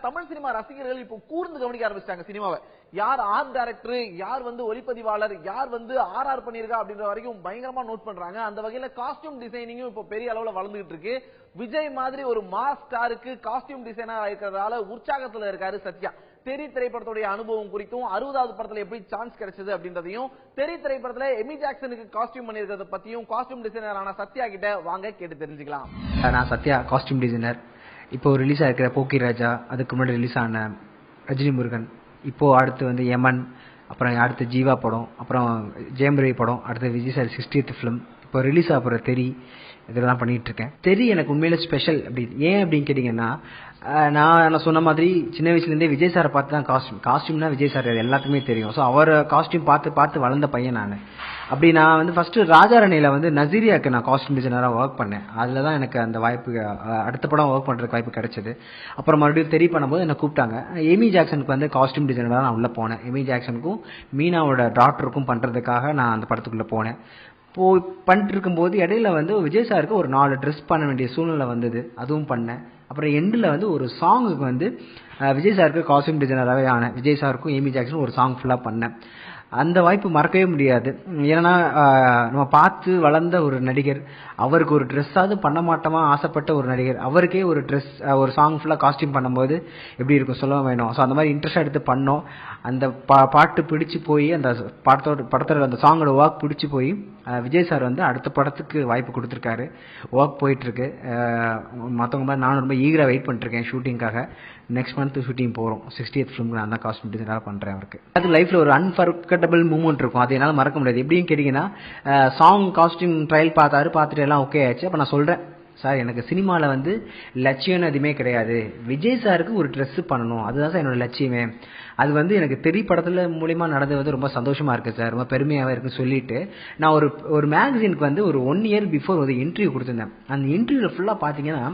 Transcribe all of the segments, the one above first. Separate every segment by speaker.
Speaker 1: Tamil cinema ரசிகர்கள் இப்போ கூர்ந்து கவனிக்க ஆரம்பிச்சிட்டாங்க சினிமாவை. யார் ஆர்ட் டைரக்டர், யார் ஒளிப்பதிவாளர், யார் ஆர்ஆர் பண்ணிருக்கா அப்படின்ற வரைக்கும் பயங்கரமா நோட் பண்றாங்க. அந்த வகையில காஸ்டியூம் டிசைனிங்கும் இப்போ பெரிய அளவுல வளர்ந்துகிட்டு இருக்கு. விஜய் மாதிரி ஒரு மாஸ் ஸ்டாருக்கு காஸ்டியூம் டிசைனர் இருக்கிறதால உற்சாகத்துல இருக்காரு சத்யா. தெரி திரைப்படத்துடைய அனுபவம் குறித்தும் 60வது படத்துல எப்படி சான்ஸ் கிடைச்சது அப்படின்றதையும், தெரி திரைப்படத்துல எமி ஜாக்சனுக்கு காஸ்டியூம் பண்ணிருக்கிறத பத்தியும் காஸ்டியூம் டிசைனரான சத்யா கிட்ட வாங்க கேட்டு தெரிஞ்சுக்கலாம்.
Speaker 2: நான் சத்யா, காஸ்டியூம் டிசைனர். இப்போ ரிலீஸ் ஆகிருக்கிற போக்கி ராஜா, அதுக்கு முன்னாடி ரிலீஸ் ஆன ரஜினி முருகன், இப்போ அடுத்து யமன், அப்புறம் அடுத்து ஜீவா படம், அப்புறம் ஜெயம் ரவி படம், அடுத்து விஜய் சார் 60th ஃபிலிம், இப்போ ரிலீஸ் ஆகிற தெரி, இதெல்லாம் பண்ணிட்டு இருக்கேன். தெரி எனக்கு உண்மையில ஸ்பெஷல். ஏன் அப்படின்னு கேட்டீங்கன்னா, நான் சொன்ன மாதிரி சின்ன வயசுலேருந்தே விஜய் சாரை பார்த்து தான் காஸ்டியூம்னா விஜய் சார் எல்லாத்துக்குமே தெரியும். ஸோ அவர் காஸ்டியூம் பார்த்து வளர்ந்த பையன் நான். அப்படி நான் ஃபர்ஸ்ட் ராஜாரணியில் நசீரியாவுக்கு நான் காஸ்டியூம் டிசைனராக ஒர்க் பண்ணேன். அதில் தான் எனக்கு அந்த வாய்ப்பு, அடுத்த படம் ஒர்க் பண்ணுறதுக்கு வாய்ப்பு கிடைச்சது. அப்புறம் மறுபடியும் தெரிய பண்ணும்போது என்னை கூப்பிட்டாங்க. எமி ஜாக்சனுக்கு காஸ்டியூம் டிசைனராக நான் உள்ளே போனேன். எமி ஜாக்சனுக்கும் மீனாவோட டாக்டருக்கும் பண்ணுறதுக்காக நான் அந்த படத்துக்குள்ளே போனேன். பண்ணிட்டு இருக்கும்போது இடையில விஜய் சாருக்கு ஒரு 4 ட்ரெஸ் பண்ண வேண்டிய சூழ்நிலை வந்தது. அதுவும் பண்ணேன். அப்புறம் எண்டில் ஒரு சாங்குக்கு விஜய் சாருக்கு காஸ்டியூம் டிசைனராகவே ஆனேன். விஜய் சாருக்கும் எமி ஜாக்சனும் ஒரு சாங் ஃபுல்லாக பண்ணேன். அந்த வாய்ப்பு மறக்கவே முடியாது. ஏன்னா நம்ம பார்த்து வளர்ந்த ஒரு நடிகர், அவருக்கு ஒரு ட்ரெஸ்ஸாவது பண்ண மாட்டோமா ஆசைப்பட்ட ஒரு நடிகர், அவருக்கே ஒரு சாங் ஃபுல்லாக காஸ்டியூம் பண்ணும்போது எப்படி இருக்கும் சொல்ல வேணும். ஸோ அந்த மாதிரி இன்ட்ரெஸ்ட் எடுத்து பண்ணோம். அந்த பாட்டு பிடிச்சி போய் அந்த படத்தோட அந்த சாங்கோட ஒர்க் பிடிச்சி போய் விஜய் சார் அடுத்த படத்துக்கு வாய்ப்பு கொடுத்துருக்காரு. ஒர்க் போயிட்டுருக்கு. மற்றவங்க மாதிரி நானும் ரொம்ப ஈகராக வெயிட் பண்ணிட்டுருக்கேன் ஷூட்டிங்காக. நெக்ஸ்ட் மந்த் ஷூட்டிங் போகிறோம். 60th ஃபிலிம்க்கு நான் தான் காஸ்டியூம் டிசைனராக பண்ணுறேன். அவருக்கு அது லைஃப்பில் ஒரு அன்ஃபர்கட்டபிள் மூமெண்ட் இருக்கும். அது என்னால் மறக்க முடியாது. எப்படின்னு கேட்டிங்கன்னா, சாங் காஸ்டியூம் ட்ரையல் பார்த்துட்டு எல்லாம் ஓகே ஆயிடுச்சு. அப்போ நான் சொல்கிறேன், சார் எனக்கு சினிமாவில் லட்சியம்னு எதுவுமே கிடையாது. விஜய் சாருக்கு ஒரு ட்ரெஸ் பண்ணணும், அதுதான் சார் என்னோட லட்சியமே. அது எனக்கு தெரிய படத்தில் மூலியமா நடந்தது ரொம்ப சந்தோஷமா இருக்கு சார், ரொம்ப பெருமையாகவே இருக்குன்னு சொல்லிட்டு நான் ஒரு மேகசினுக்கு ஒரு 1 year பிஃபோர் ஒரு இன்டர்வியூ கொடுத்துருந்தேன். அந்த இன்டர்வியூவில் ஃபுல்லாக பார்த்தீங்கன்னா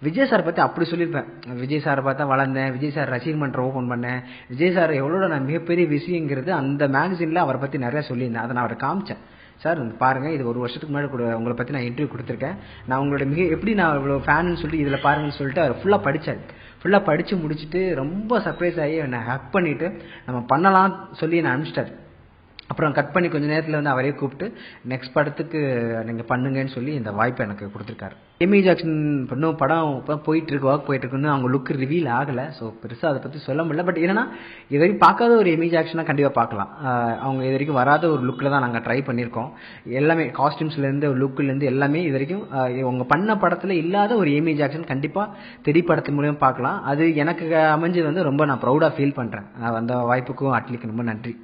Speaker 2: விஜய் சாரை பற்றி அப்படி சொல்லியிருப்பேன். விஜய் சாரை பார்த்தா வளர்ந்தேன், விஜய் சார் ரசிகர் மன்றம் ஓப்பன் பண்ணேன், விஜய் சார் எவ்வளோ நான் மிகப்பெரிய விஷயங்கிறது அந்த மேகசினில் அவரை பற்றி நிறையா சொல்லியிருந்தேன். அதை நான் அவரை காமிச்சேன். சார் பாருங்கள், இது 1 வருஷத்துக்கு முன்னாடி கூட உங்களை பற்றி நான் இன்டர்வியூ கொடுத்துருக்கேன். நான் உங்களோட எப்படி நான் இவ்வளோ ஃபேனுன்னு சொல்லிட்டு இதில் பாருங்கன்னு சொல்லிட்டு அவர் ஃபுல்லாக படித்தார். ஃபுல்லாக படித்து முடிச்சுட்டு ரொம்ப சர்ப்ரைஸ் ஆகி என்னை ஹக் பண்ணிவிட்டு நம்ம பண்ணலாம் சொல்லி என்னை அனுப்பிச்சிட்டார். அப்புறம் கட் பண்ணி கொஞ்சம் நேரத்தில் அவரே கூப்பிட்டு நெக்ஸ்ட் படத்துக்கு நீங்கள் பண்ணுங்கன்னு சொல்லி இந்த வாய்ப்பை எனக்கு கொடுத்துருக்காரு. எமி ஜாக்சன் இன்னும் படம் இப்போ போயிட்டுருக்கு, ஒர்க் போயிட்டுருக்குன்னு அவங்க லுக் ரிவீல் ஆகலை. ஸோ பெருசாக அதை பற்றி சொல்ல முடியல. பட் என்னன்னா, இது வரைக்கும் பார்க்காத ஒரு எமி ஜாக்சனாக கண்டிப்பாக பார்க்கலாம். அவங்க இது வரைக்கும் வராத ஒரு லுக்கில் தான் நாங்கள் ட்ரை பண்ணியிருக்கோம். எல்லாமே காஸ்டியூம்ஸ்லேருந்து லுக்குலேருந்து எல்லாமே இது வரைக்கும் அவங்க பண்ண படத்தில் இல்லாத ஒரு எமி ஜாக்சன் கண்டிப்பாக தெரி படத்து மூலியம் பார்க்கலாம். அது எனக்கு அமைஞ்சது ரொம்ப நான் ப்ரௌடாக ஃபீல் பண்ணுறேன். அந்த வாய்ப்புக்கும் அட்லிக்கு ரொம்ப நன்றி.